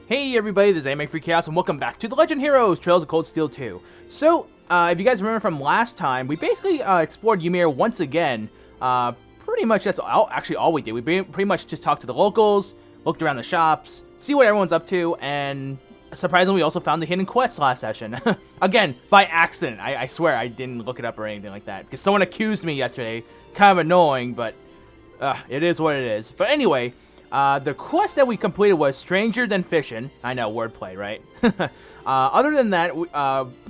Hey everybody, this is AnimefreakChaos and welcome back to The Legend Heroes Trails of Cold Steel 2. So, if you guys remember from last time, we basically explored Ymir once again. Pretty much that's all we did. We pretty much just talked to the locals, looked around the shops, see what everyone's up to, and surprisingly we also found the hidden quest last session. Again, by accident. I swear I didn't look it up or anything like that, because someone accused me yesterday. Kind of annoying, but it is what it is. But anyway, the quest that we completed was Stranger Than Fishin'. I know, wordplay, right? Other than that,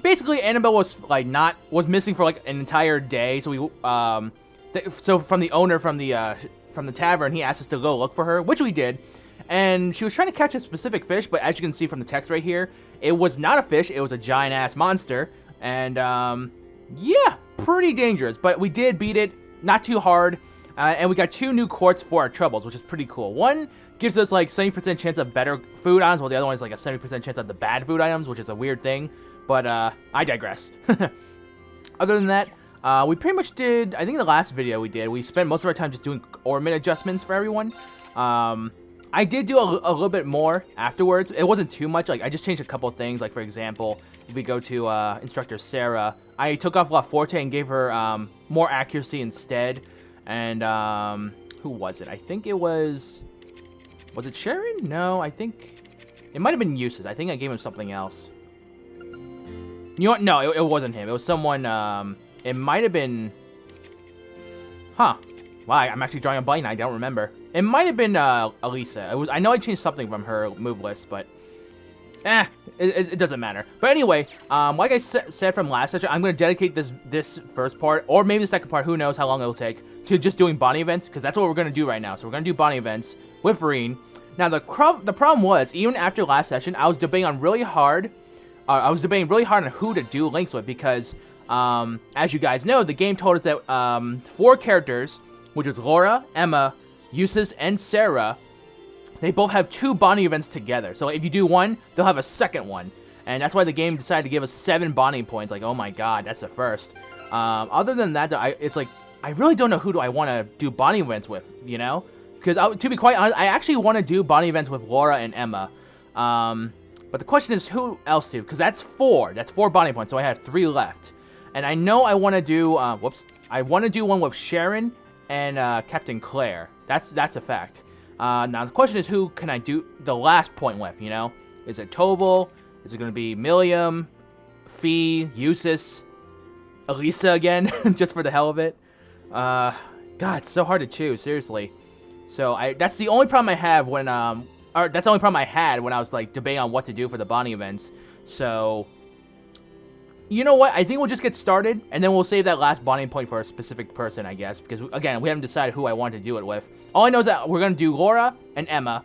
basically Annabelle was missing for like an entire day. So we, so from the owner from the tavern, he asked us to go look for her, which we did. And she was trying to catch a specific fish, but as you can see from the text right here, it was not a fish. It was a giant ass monster, and yeah, pretty dangerous. But we did beat it, not too hard. And we got 2 new quartz for our troubles, which is pretty cool. One gives us like 70% chance of better food items, while the other one is like a 70% chance of the bad food items, which is a weird thing. But I digress. Other than that, we pretty much did, I think the last video we spent most of our time just doing ornament adjustments for everyone. I did do a little bit more afterwards. It wasn't too much. Like, I just changed a couple of things. Like, for example, if we go to Instructor Sarah, I took off La Forte and gave her more accuracy instead. And, who was it? I think it was it Sharon? No, I think it might have been Eustace. I think I gave him something else. You know what? No, it wasn't him. It was someone, it might have been, huh. Wow, I'm actually drawing a blank. I don't remember. It might have been, Elisa. I know I changed something from her move list, but, it doesn't matter. But anyway, like I said from last session, I'm going to dedicate this first part, or maybe the second part, who knows how long it'll take, to just doing Bonnie events, because that's what we're going to do right now. So we're going to do Bonnie events with Rean. Now, the problem was, even after last session, I was debating really hard on who to do links with, because, as you guys know, the game told us that 4 characters, which was Laura, Emma, Eustace, and Sarah, they both have 2 Bonnie events together. So if you do one, they'll have a second one. And that's why the game decided to give us 7 Bonnie points. Like, oh my god, that's the first. Other than that, it's like, I really don't know who do I want to do Bonnie events with, you know? Because to be quite honest, I actually want to do Bonnie events with Laura and Emma. But the question is who else to? Because that's 4. That's 4 Bonnie points, so I have 3 left. And I know I want to do, I want to do one with Sharon and Captain Claire. That's a fact. Now the question is, who can I do the last point with, you know? Is it Toval? Is it going to be Milliam, Fee, Eustace, Elisa again, just for the hell of it? God, it's so hard to choose, seriously. So that's the only problem I have when or that's the only problem I had when I was like debating on what to do for the Bonnie events. So you know what? I think we'll just get started, and then we'll save that last Bonnie point for a specific person, I guess, because again, we haven't decided who I want to do it with. All I know is that we're gonna do Laura and Emma,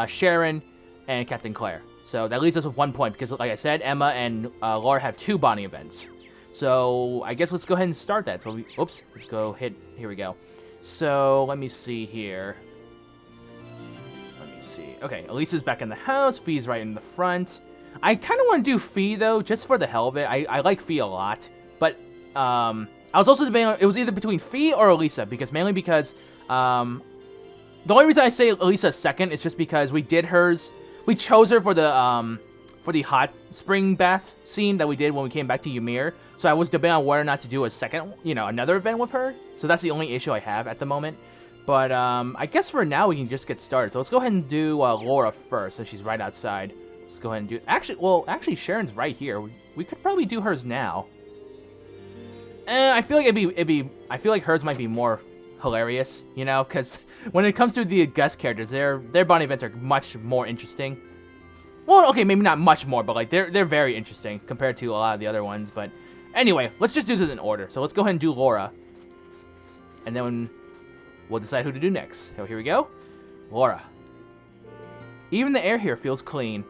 Sharon, and Captain Claire. So that leaves us with 1 point, because like I said, Emma and Laura have 2 Bonnie events. So I guess let's go ahead and start that. So let's go here we go. So let me see here. Let me see. Okay, Elisa's back in the house. Fee's right in the front. I kind of want to do Fee though, just for the hell of it. I like Fee a lot, but I was also debating. It was either between Fee or Elisa, mainly because the only reason I say Elisa second is just because we did hers. We chose her for the hot spring bath scene that we did when we came back to Ymir. So I was debating on whether or not to do a second, another event with her. So that's the only issue I have at the moment. But I guess for now we can just get started. So let's go ahead and do Laura first, since she's right outside. Let's go ahead and do. Actually, Sharon's right here. We could probably do hers now. I feel like I feel like hers might be more hilarious, because when it comes to the guest characters, their Bonnie events are much more interesting. Well, okay, maybe not much more, but like they're very interesting compared to a lot of the other ones. But anyway, let's just do this in order. So let's go ahead and do Laura, and then we'll decide who to do next. So here we go, Laura. Even the air here feels clean.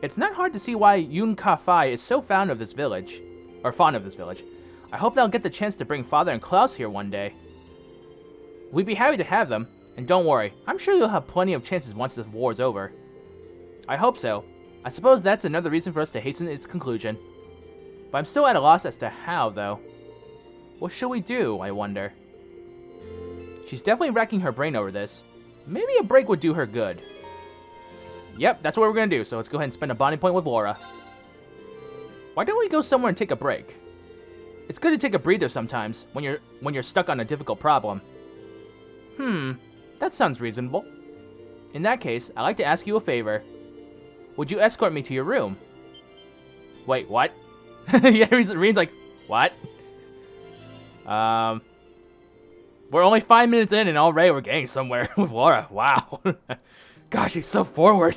It's not hard to see why Yun Ka-Fai is so fond of this village. I hope they'll get the chance to bring Father and Klaus here one day. We'd be happy to have them, and don't worry, I'm sure you'll have plenty of chances once this war's over. I hope so. I suppose that's another reason for us to hasten its conclusion. But I'm still at a loss as to how, though. What should we do, I wonder? She's definitely racking her brain over this. Maybe a break would do her good. Yep, that's what we're gonna do. So let's go ahead and spend a bonding point with Laura. Why don't we go somewhere and take a break? It's good to take a breather sometimes when you're stuck on a difficult problem. That sounds reasonable. In that case, I'd like to ask you a favor. Would you escort me to your room? Wait, what? Yeah, Rean's like, what? We're only 5 minutes in and already we're getting somewhere with Laura. Wow. Gosh, she's so forward.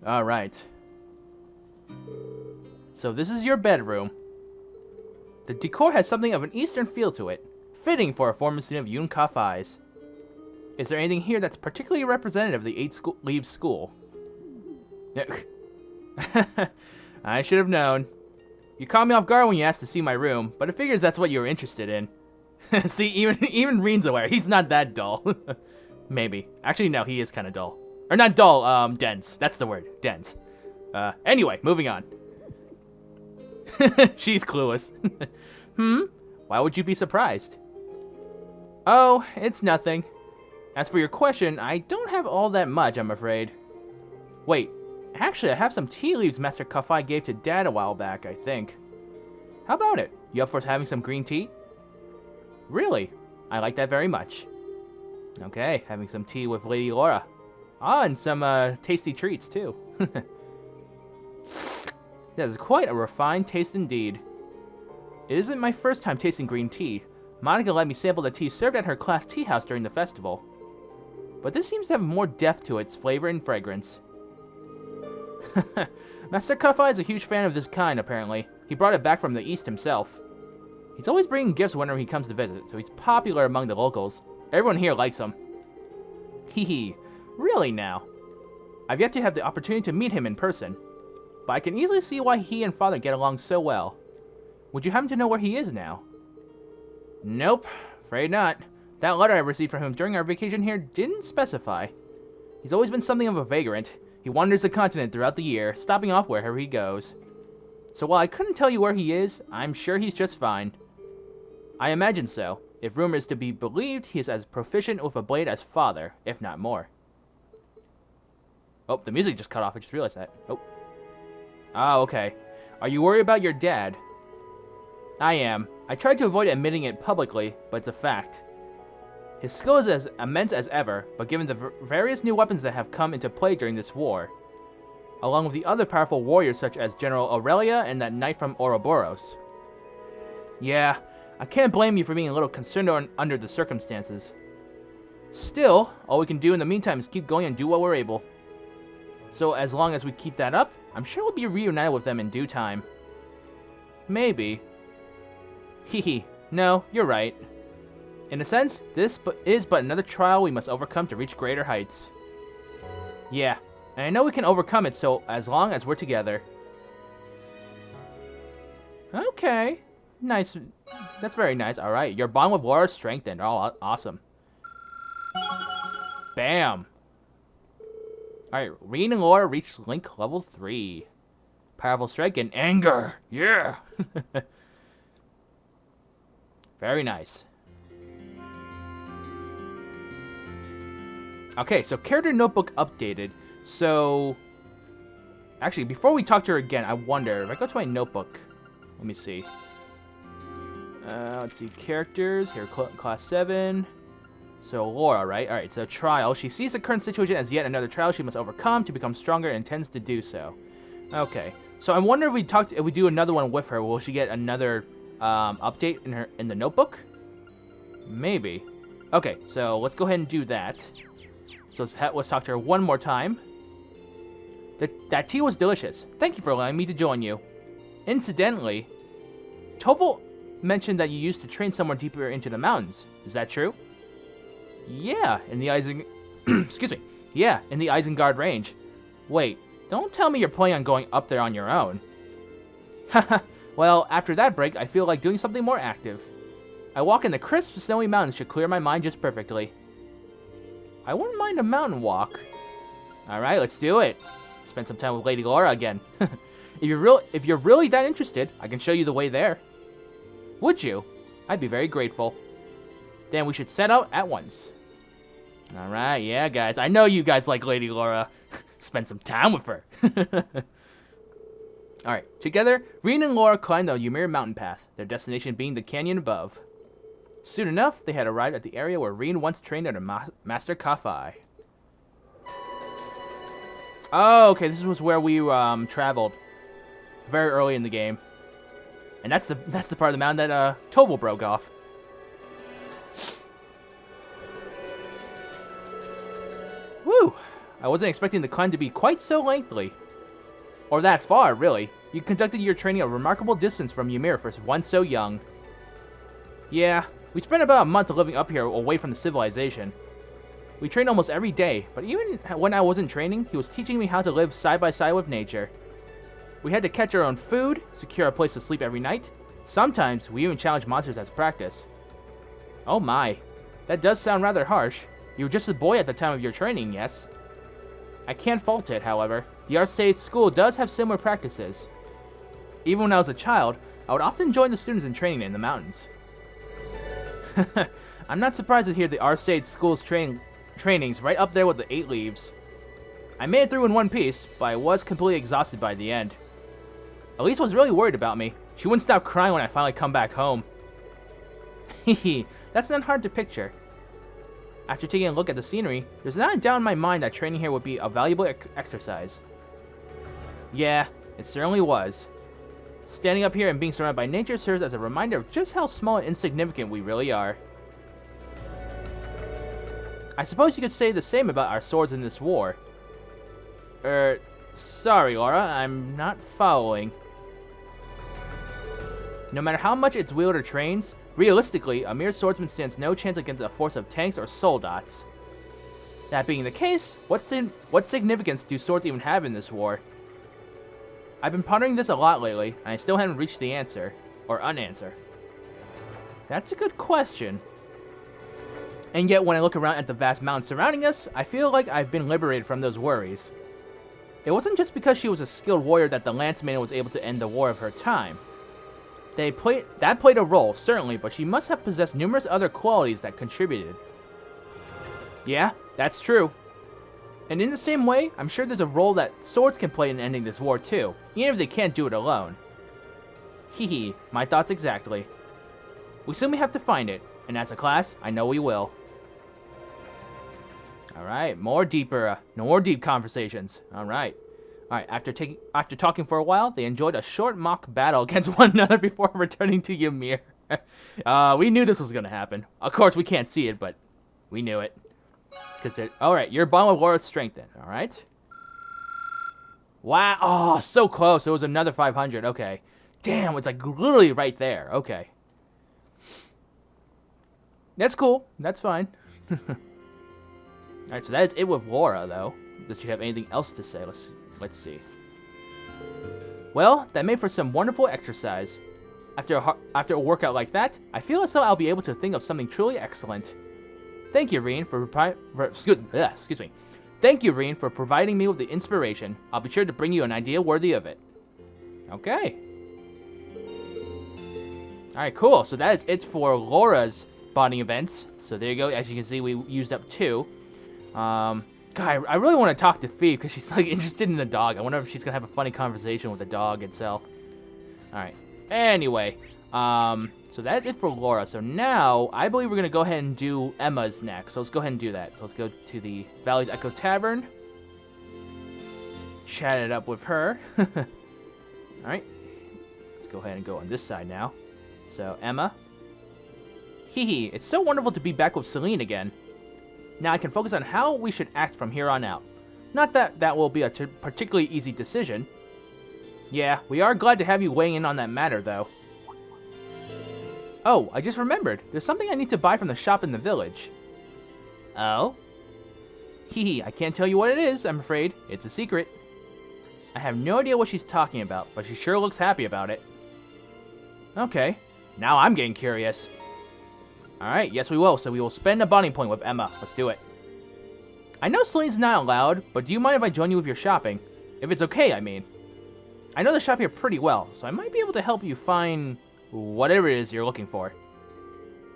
Alright. So this is your bedroom. The decor has something of an Eastern feel to it, fitting for a former student of Yun Ka-Fai's. Is there anything here that's particularly representative of the 8 leaves school? I should have known. You caught me off guard when you asked to see my room, but it figures that's what you were interested in. See, even Rean's aware. He's not that dull. Maybe. Actually, no, he is kind of dull. Or not dull, dense. That's the word. Dense. Anyway, moving on. She's clueless. Why would you be surprised? Oh, it's nothing. As for your question, I don't have all that much, I'm afraid. Wait, actually, I have some tea leaves Master Ka-Fai gave to Dad a while back, I think. How about it? You up for having some green tea? Really? I like that very much. Okay, having some tea with Lady Laura. Ah, and some tasty treats, too. That is quite a refined taste indeed. It isn't my first time tasting green tea. Monica let me sample the tea served at her class tea house during the festival. But this seems to have more depth to its flavor and fragrance. Master Ka-Fai is a huge fan of this kind, apparently. He brought it back from the East himself. He's always bringing gifts whenever he comes to visit, so he's popular among the locals. Everyone here likes him. Hee, really now? I've yet to have the opportunity to meet him in person, but I can easily see why he and Father get along so well. Would you happen to know where he is now? Nope, afraid not. That letter I received from him during our vacation here didn't specify. He's always been something of a vagrant. He wanders the continent throughout the year, stopping off wherever he goes. So while I couldn't tell you where he is, I'm sure he's just fine. I imagine so. If rumor is to be believed, he is as proficient with a blade as Father, if not more. Oh, the music just cut off. I just realized that. Oh. Ah, okay. Are you worried about your dad? I am. I tried to avoid admitting it publicly, but it's a fact. His skill is as immense as ever, but given the various new weapons that have come into play during this war, along with the other powerful warriors such as General Aurelia and that knight from Ouroboros. Yeah, I can't blame you for being a little concerned under the circumstances. Still, all we can do in the meantime is keep going and do what we're able. So as long as we keep that up, I'm sure we'll be reunited with them in due time. Maybe. Hehe, no, you're right. In a sense, this is but another trial we must overcome to reach greater heights. Yeah, and I know we can overcome it so as long as we're together. Okay, nice. That's very nice. Alright, your bond with Laura is strengthened. Oh, awesome. Bam. Alright, Rean and Laura reached Link level 3. Powerful strike and anger. Yeah. Very nice. Okay, so character notebook updated. So, actually, before we talk to her again, I wonder if I go to my notebook. Let me see. Let's see, characters here, class 7. So Laura, right? All right. So trial. She sees the current situation as yet another trial she must overcome to become stronger and intends to do so. Okay. So I wonder if we do another one with her, will she get another update in the notebook? Maybe. Okay. So let's go ahead and do that. So let's talk to her one more time. That tea was delicious. Thank you for allowing me to join you. Incidentally, Tovel mentioned that you used to train somewhere deeper into the mountains. Is that true? Yeah, in the excuse me. Yeah, in the Isengard range. Wait, don't tell me you're planning on going up there on your own. Haha. Well, after that break, I feel like doing something more active. A walk in the crisp, snowy mountains should clear my mind just perfectly. I wouldn't mind a mountain walk. Alright, let's do it. Spend some time with Lady Laura again. If you're really that interested, I can show you the way there. Would you? I'd be very grateful. Then we should set out at once. Alright, yeah, guys. I know you guys like Lady Laura. Spend some time with her. Alright, together, Rean and Laura climbed the Ymir mountain path, their destination being the canyon above. Soon enough, they had arrived at the area where Rean once trained under Master Kafai. Oh, okay, this was where we traveled very early in the game. And that's the part of the mountain that Tobal broke off. Woo! I wasn't expecting the climb to be quite so lengthy. Or that far, really. You conducted your training a remarkable distance from Ymir for one so young. Yeah, we spent about a month living up here away from the civilization. We trained almost every day, but even when I wasn't training, he was teaching me how to live side by side with nature. We had to catch our own food, secure a place to sleep every night. Sometimes, we even challenged monsters as practice. Oh my, that does sound rather harsh. You were just a boy at the time of your training, yes? I can't fault it, however. The Arcade School does have similar practices. Even when I was a child, I would often join the students in training in the mountains. I'm not surprised to hear the Arcade School's trainings right up there with the 8 Leaves. I made it through in one piece, but I was completely exhausted by the end. Elise was really worried about me. She wouldn't stop crying when I finally come back home. Hehe, that's not hard to picture. After taking a look at the scenery, there's not a doubt in my mind that training here would be a valuable exercise. Yeah, it certainly was. Standing up here and being surrounded by nature serves as a reminder of just how small and insignificant we really are. I suppose you could say the same about our swords in this war. Sorry, Laura, I'm not following. No matter how much its wielder trains, realistically, a mere swordsman stands no chance against a force of tanks or soldots. That being the case, what significance do swords even have in this war? I've been pondering this a lot lately, and I still haven't reached the answer, or unanswer. That's a good question. And yet, when I look around at the vast mountains surrounding us, I feel like I've been liberated from those worries. It wasn't just because she was a skilled warrior that the Lance Maiden was able to end the war of her time. That played a role, certainly, but she must have possessed numerous other qualities that contributed. Yeah, that's true. And in the same way, I'm sure there's a role that swords can play in ending this war too, even if they can't do it alone. Hehe, my thoughts exactly. We simply have to find it, and as a class, I know we will. Alright, more deep conversations. Alright. Alright, after talking for a while, they enjoyed a short mock battle against one another before returning to Ymir. We knew this was gonna happen. Of course, we can't see it, but we knew it. Alright, your bond with Laura's strengthened, alright? Wow, oh, so close. It was another 500, okay. Damn, it's like literally right there, okay. That's cool, that's fine. Alright, so that is it with Laura, though. Does she have anything else to say? Let's see. Well, that made for some wonderful exercise. After a workout like that, I feel as though I'll be able to think of something truly excellent. Thank you, Rean, excuse me. Thank you, Rean, for providing me with the inspiration. I'll be sure to bring you an idea worthy of it. Okay. Alright, cool. So that is it for Laura's bonding events. So there you go. As you can see, we used up 2. God, I really want to talk to Fee because she's like interested in the dog. I wonder if she's gonna have a funny conversation with the dog itself. All right. Anyway, so that's it for Laura. So now I believe we're gonna go ahead and do Emma's next. So let's go ahead and do that. So let's go to the Valley's Echo Tavern. Chat it up with her. All right. Let's go ahead and go on this side now. So Emma. Hee, it's so wonderful to be back with Celine again. Now I can focus on how we should act from here on out. Not that that will be a particularly easy decision. Yeah, we are glad to have you weighing in on that matter, though. Oh, I just remembered. There's something I need to buy from the shop in the village. Oh? Hee, I can't tell you what it is, I'm afraid. It's a secret. I have no idea what she's talking about, but she sure looks happy about it. Okay, now I'm getting curious. Alright, yes we will. So we will spend a bonding point with Emma. Let's do it. I know Celine's not allowed, but do you mind if I join you with your shopping? If it's okay, I mean. I know the shop here pretty well, so I might be able to help you find whatever it is you're looking for.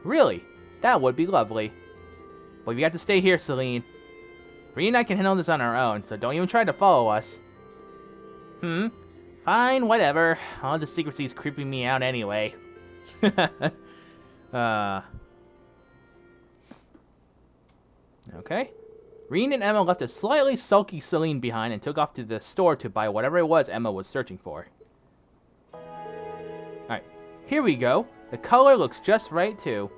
Really? That would be lovely. But you have to stay here, Celine. Rean and I can handle this on our own, so don't even try to follow us. Fine, whatever. All the secrecy is creeping me out anyway. Okay. Rean and Emma left a slightly sulky Celine behind and took off to the store to buy whatever it was Emma was searching for. Alright, here we go. The color looks just right, too.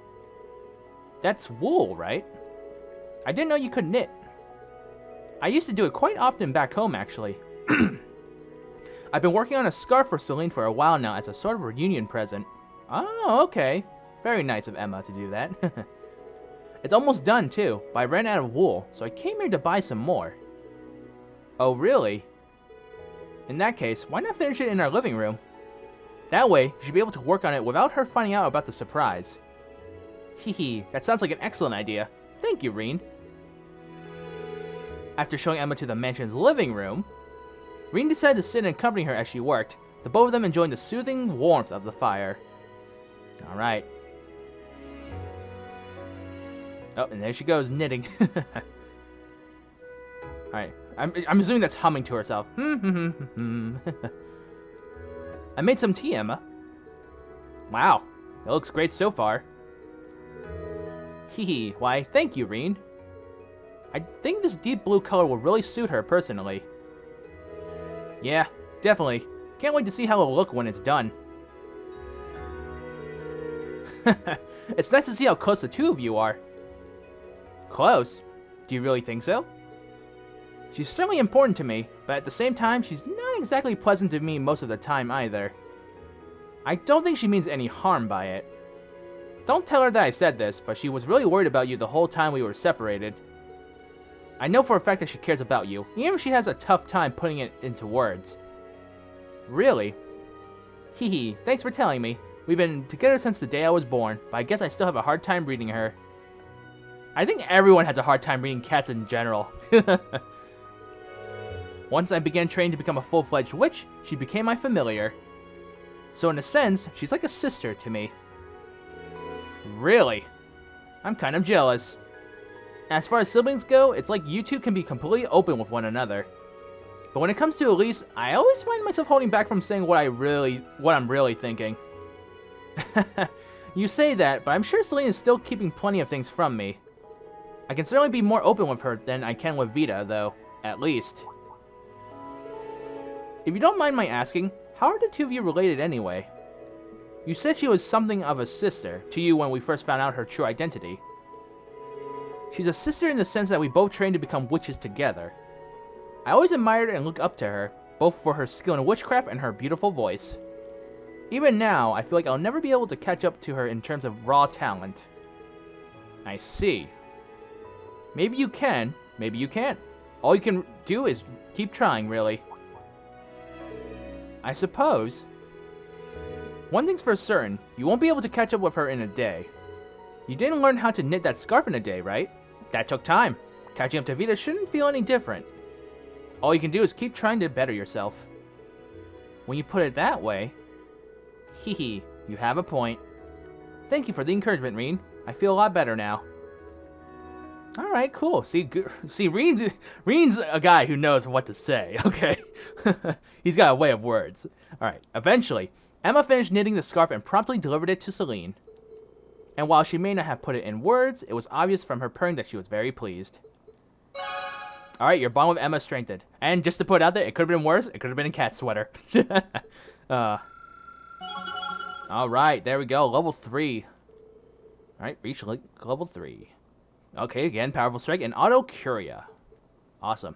That's wool, right? I didn't know you could knit. I used to do it quite often back home, actually. I've been working on a scarf for Celine for a while now as a sort of reunion present. Oh, okay. Very nice of Emma to do that. It's almost done, too, but I ran out of wool, so I came here to buy some more. Oh, really? In that case, why not finish it in our living room? That way, you should be able to work on it without her finding out about the surprise. Hehe, that sounds like an excellent idea. Thank you, Rean. After showing Emma to the mansion's living room, Rean decided to sit and accompany her as she worked, the both of them enjoying the soothing warmth of the fire. Alright. Oh, and there she goes, knitting. Alright, I'm assuming that's humming to herself. I made some tea, Emma. Wow, it looks great so far. Hehe, why, thank you, Rean. I think this deep blue color will really suit her personally. Yeah, definitely. Can't wait to see how it'll look when it's done. It's nice to see how close the two of you are. Close? Do you really think so? She's certainly important to me, but at the same time, she's not exactly pleasant to me most of the time either. I don't think she means any harm by it. Don't tell her that I said this, but she was really worried about you the whole time we were separated. I know for a fact that she cares about you, even if she has a tough time putting it into words. Really? Hehe, thanks for telling me. We've been together since the day I was born, but I guess I still have a hard time reading her. I think everyone has a hard time reading cats in general. Once I began training to become a full-fledged witch, she became my familiar. So in a sense, she's like a sister to me. Really? I'm kind of jealous. As far as siblings go, it's like you two can be completely open with one another. But when it comes to Elise, I always find myself holding back from saying what I'm really thinking. You say that, but I'm sure Celine is still keeping plenty of things from me. I can certainly be more open with her than I can with Vita, though, at least. If you don't mind my asking, how are the two of you related anyway? You said she was something of a sister to you when we first found out her true identity. She's a sister in the sense that we both trained to become witches together. I always admired and looked up to her, both for her skill in witchcraft and her beautiful voice. Even now, I feel like I'll never be able to catch up to her in terms of raw talent. I see. Maybe you can, maybe you can't. All you can do is keep trying, really. I suppose. One thing's for certain, you won't be able to catch up with her in a day. You didn't learn how to knit that scarf in a day, right? That took time. Catching up to Vita shouldn't feel any different. All you can do is keep trying to better yourself. When you put it that way... Hehe, you have a point. Thank you for the encouragement, Rean. I feel a lot better now. Alright, cool. See, Rean's a guy who knows what to say, okay? He's got a way of words. Alright, eventually, Emma finished knitting the scarf and promptly delivered it to Celine. And while she may not have put it in words, it was obvious from her purring that she was very pleased. Alright, your bond with Emma strengthened. And just to put it out there, it could have been worse. It could have been a cat sweater. Alright, there we go. Level 3. Alright, reach level 3. Okay, again, powerful strike and auto curia. Awesome.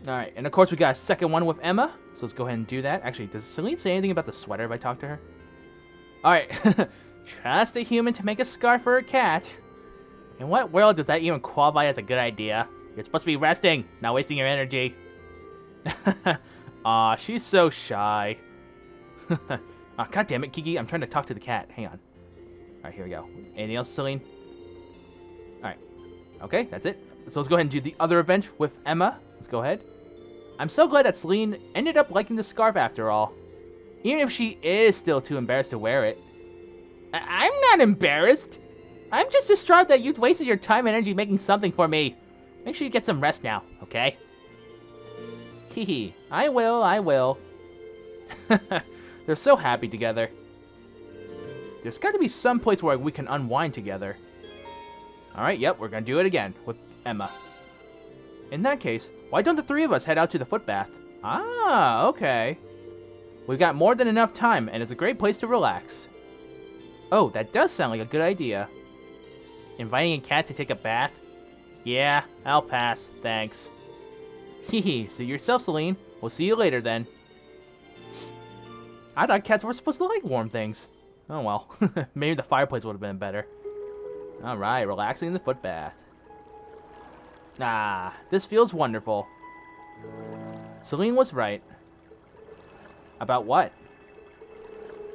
Alright, and of course we got a second one with Emma. So let's go ahead and do that. Actually, does Celine say anything about the sweater if I talk to her? Alright. Trust a human to make a scarf for a cat. In what world does that even qualify as a good idea? You're supposed to be resting, not wasting your energy. Aw, she's so shy. Aw, God damn it, Kiki. I'm trying to talk to the cat. Hang on. Alright, here we go. Anything else, Celine? Alright. Okay, that's it. So let's go ahead and do the other event with Emma. Let's go ahead. I'm so glad that Celine ended up liking the scarf after all. Even if she is still too embarrassed to wear it. I'm not embarrassed. I'm just distraught that you've wasted your time and energy making something for me. Make sure you get some rest now, okay? Hehe, I will. They're so happy together. There's got to be some place where we can unwind together. Alright, yep, we're gonna do it again with Emma. In that case, why don't the three of us head out to the footbath? Ah, okay. We've got more than enough time, and it's a great place to relax. Oh, that does sound like a good idea. Inviting a cat to take a bath? Yeah, I'll pass, thanks. Hehe, see yourself, Celine. We'll see you later then. I thought cats were supposed to like warm things. Oh well, maybe the fireplace would have been better. Alright, relaxing in the footbath. Ah, this feels wonderful. Celine was right. About what?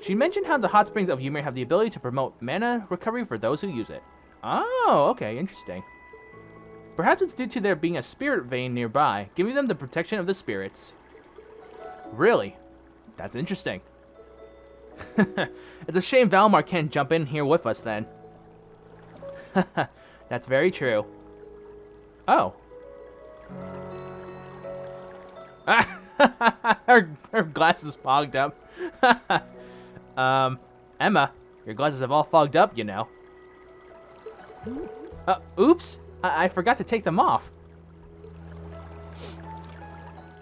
She mentioned how the hot springs of Ymir have the ability to promote mana recovery for those who use it. Oh, okay, interesting. Perhaps it's due to there being a spirit vein nearby, giving them the protection of the spirits. Really? That's interesting. It's a shame Valmar can't jump in here with us then. That's very true. Oh. her glasses fogged up. Emma, your glasses have all fogged up, you know. Oops. I forgot to take them off.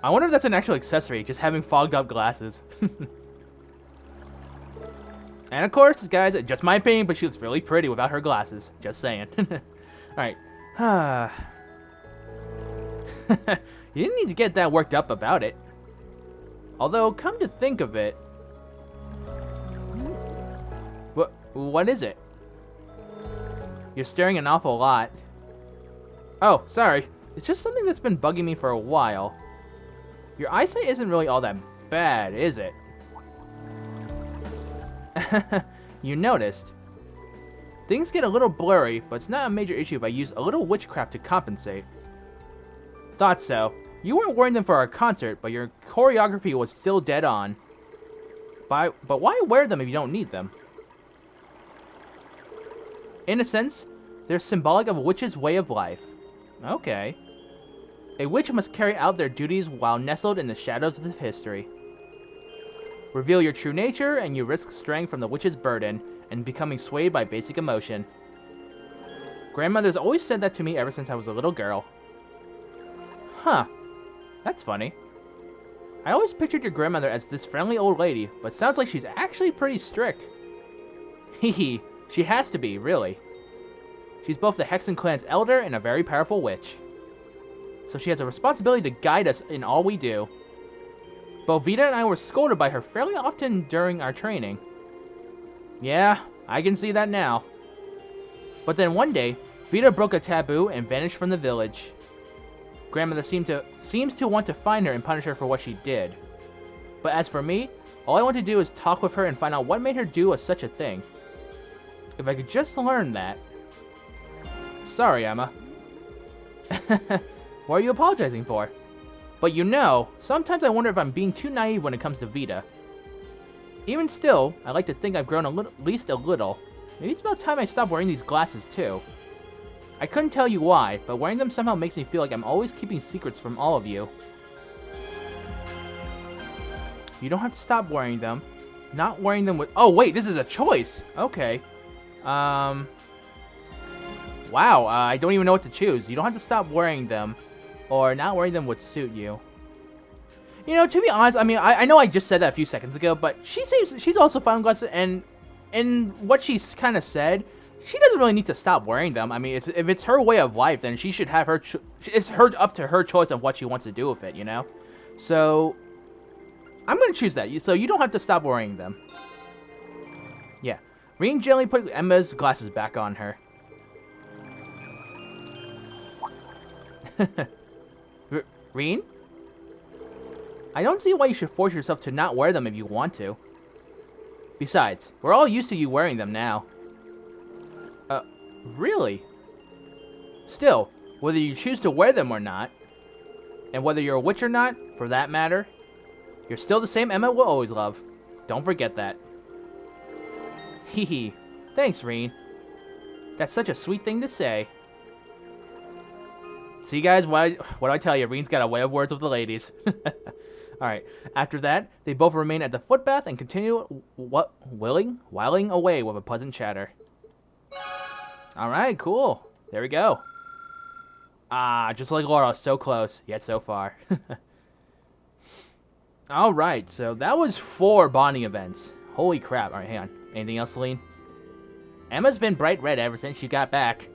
I wonder if that's an actual accessory, just having fogged up glasses. And of course, guys, just my opinion, but she looks really pretty without her glasses. Just saying. Alright. You didn't need to get that worked up about it. Although, come to think of it... What is it? You're staring an awful lot. Oh, sorry. It's just something that's been bugging me for a while. Your eyesight isn't really all that bad, is it? You noticed. Things get a little blurry, but it's not a major issue if I use a little witchcraft to compensate. Thought so. You weren't wearing them for our concert, but your choreography was still dead on. But why wear them if you don't need them? In a sense, they're symbolic of a witch's way of life. Okay. A witch must carry out their duties while nestled in the shadows of history. Reveal your true nature, and you risk straying from the witch's burden and becoming swayed by basic emotion. Grandmother's always said that to me ever since I was a little girl. Huh. That's funny. I always pictured your grandmother as this friendly old lady, but sounds like she's actually pretty strict. Hehe, she has to be, really. She's both the Hexen clan's elder and a very powerful witch. So she has a responsibility to guide us in all we do. Both Vita and I were scolded by her fairly often during our training. Yeah, I can see that now. But then one day, Vita broke a taboo and vanished from the village. Grandmother seems to want to find her and punish her for what she did. But as for me, all I want to do is talk with her and find out what made her do such a thing. If I could just learn that. Sorry, Emma. What are you apologizing for? But you know, sometimes I wonder if I'm being too naive when it comes to Vita. Even still, I like to think I've grown at least a little. Maybe it's about time I stopped wearing these glasses too. I couldn't tell you why, but wearing them somehow makes me feel like I'm always keeping secrets from all of you. You don't have to stop wearing them. Not wearing them with... Oh, wait, this is a choice! Okay. Wow, I don't even know what to choose. You don't have to stop wearing them, or not wearing them would suit you. You know, to be honest, I mean, I know I just said that a few seconds ago, but she's also found glasses, and in what she's kind of said, she doesn't really need to stop wearing them. I mean, if it's her way of life, then she should have it's up to her choice of what she wants to do with it, you know? So, I'm going to choose that, so you don't have to stop wearing them. Yeah. Rean gently put Emma's glasses back on her. Rean? I don't see why you should force yourself to not wear them if you want to. Besides, we're all used to you wearing them now. Really? Still, whether you choose to wear them or not, and whether you're a witch or not, for that matter, you're still the same Emma we'll always love. Don't forget that. Hehe. Thanks, Rean. That's such a sweet thing to say. See, guys, what do I tell you? Rean's got a way of words with the ladies. Alright, after that, they both remain at the footbath and continue whiling away with a pleasant chatter. Alright, cool. There we go. Ah, just like Laurel, so close, yet so far. Alright, so that was 4 bonding events. Holy crap. Alright, hang on. Anything else, Celine? Emma's been bright red ever since she got back.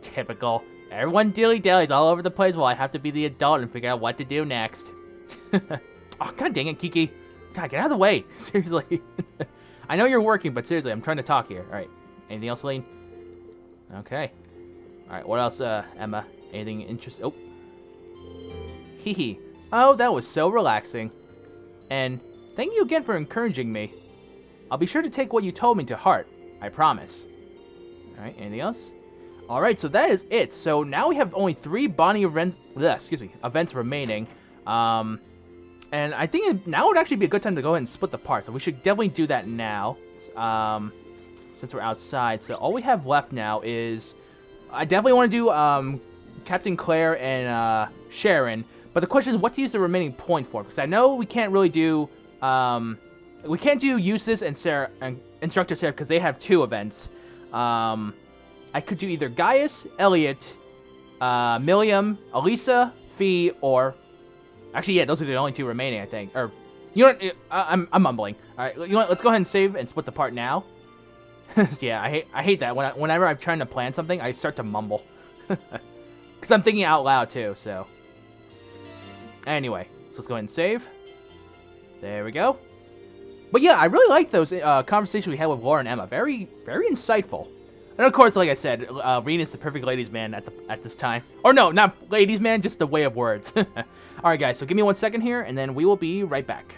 Typical. Everyone dilly-dallies all over the place while I have to be the adult and figure out what to do next. Oh, god dang it, Kiki. God, get out of the way. Seriously. I know you're working, but seriously, I'm trying to talk here. Alright. Anything else, Celine? Okay. Alright, what else, Emma? Anything interesting? Oh. Hee hee. Oh, that was so relaxing. And thank you again for encouraging me. I'll be sure to take what you told me to heart. I promise. Alright, anything else? Alright, so that is it. So now we have only 3 bonding events remaining. And I think now would actually be a good time to go ahead and split the parts. So we should definitely do that now. Since we're outside. So all we have left now is... I definitely want to do Captain Claire and Sharon. But the question is what to use the remaining point for. Because I know we can't really do... we can't do Eustace and Sarah and Instructor Sarah because they have 2 events. I could do either Gaius, Elliot, Milliam, Elisa, Fee, or... Actually, yeah, those are the only 2 remaining, I think. Or, you know what? I'm mumbling. All right, you know what? Let's go ahead and save and split the part now. Yeah, I hate that. Whenever I'm trying to plan something, I start to mumble. Because I'm thinking out loud, too, so... Anyway, so let's go ahead and save. There we go. But yeah, I really like those conversations we had with Laura and Emma. Very, very insightful. And of course, like I said, Rean is the perfect ladies' man at this time. Or no, not ladies' man, just the way of words. Alright guys, so give me 1 second here, and then we will be right back.